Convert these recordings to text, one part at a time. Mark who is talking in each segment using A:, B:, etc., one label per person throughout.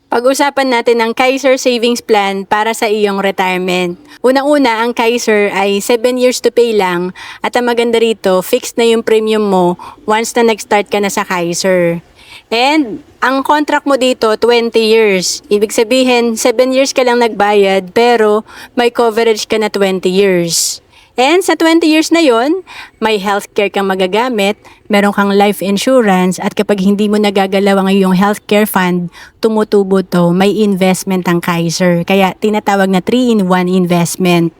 A: Pag-usapan natin ang Kaiser Savings Plan para sa iyong retirement. Unang-una, ang Kaiser ay 7 years to pay lang at ang maganda rito, fixed na yung premium mo once na nag-start ka na sa Kaiser. And ang contract mo dito, 20 years. Ibig sabihin, 7 years ka lang nagbayad pero may coverage ka na 20 years. And sa 20 years na yon, may healthcare kang magagamit, meron kang life insurance, at kapag hindi mo nagagalaw ang iyong healthcare fund, tumutubo to, may investment ang Kaiser. Kaya tinatawag na 3-in-1 investment.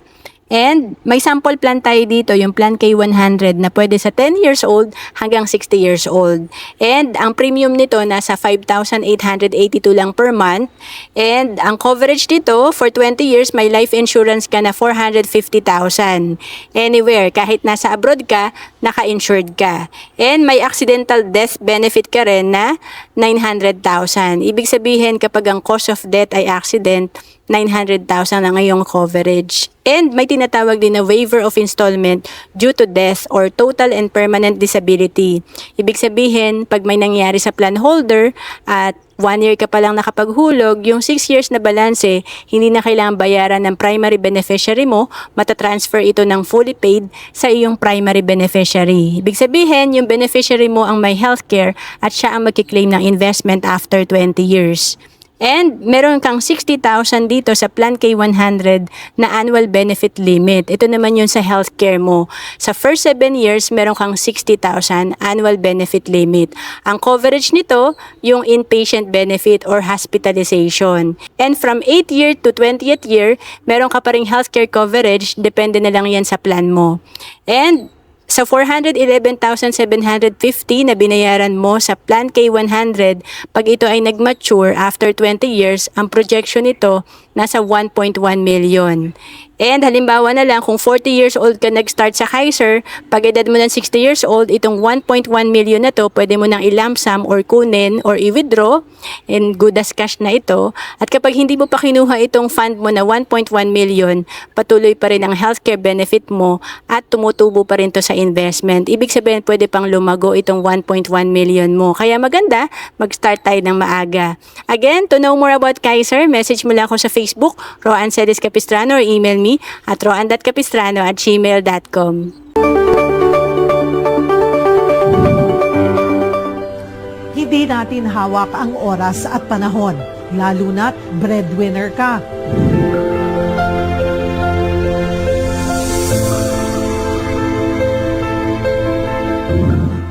A: And may sample plan tayo dito, yung Plan K100 na pwede sa 10 years old hanggang 60 years old. And ang premium nito nasa 5,882 lang per month. And ang coverage dito for 20 years, may life insurance ka na 450,000. Anywhere, kahit nasa abroad ka, naka-insured ka. And may accidental death benefit ka rin na 900,000. Ibig sabihin, kapag ang cause of death ay accident, 900,000 ang iyong coverage. And may tinatawag din na waiver of installment due to death or total and permanent disability. Ibig sabihin, pag may nangyari sa plan holder at 1 year ka pa lang nakapaghulog, yung 6 years na balanse, hindi na kailangan bayaran ng primary beneficiary mo, matatransfer ito ng fully paid sa iyong primary beneficiary. Ibig sabihin, yung beneficiary mo ang may healthcare at siya ang magkiklaim ng investment after 20 years. And meron kang 60,000 dito sa Plan K100 na annual benefit limit. Ito naman yun sa healthcare mo. Sa first 7 years, meron kang 60,000 annual benefit limit. Ang coverage nito, yung inpatient benefit or hospitalization. And from 8th year to 20th year, meron ka pa ring healthcare coverage. Depende na lang yan sa plan mo. And sa 411,750 na binayaran mo sa Plan K100, pag ito ay nag-mature after 20 years, ang projection nito nasa 1.1 million. And halimbawa na lang, kung 40 years old ka nag-start sa Kaiser, pag edad mo ng 60 years old, itong 1.1 million na to, pwede mo nang i-lump sum or kunin or i-withdraw, and good as cash na ito. At kapag hindi mo pa kinuha itong fund mo na 1.1 million, patuloy pa rin ang healthcare benefit mo at tumutubo pa rin to sa investment. Ibig sabihin, pwede pang lumago itong 1.1 million mo. Kaya maganda, mag-start tayo ng maaga. Again, to know more about Kaiser, message mo lang ako sa Facebook, Roan Celis Capistrano, or email me at roan.capistrano@gmail.com.
B: Hindi natin hawak ang oras at panahon, lalo na't breadwinner ka.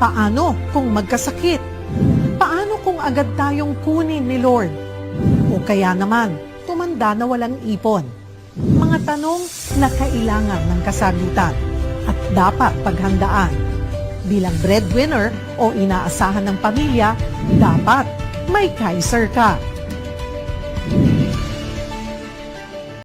B: Paano kung magkasakit? Paano kung agad tayong kunin ni Lord? O kaya naman, tumanda na walang ipon? Mga tanong na kailangan ng kasagutan at dapat paghandaan. Bilang breadwinner o inaasahan ng pamilya, dapat may Kaiser ka.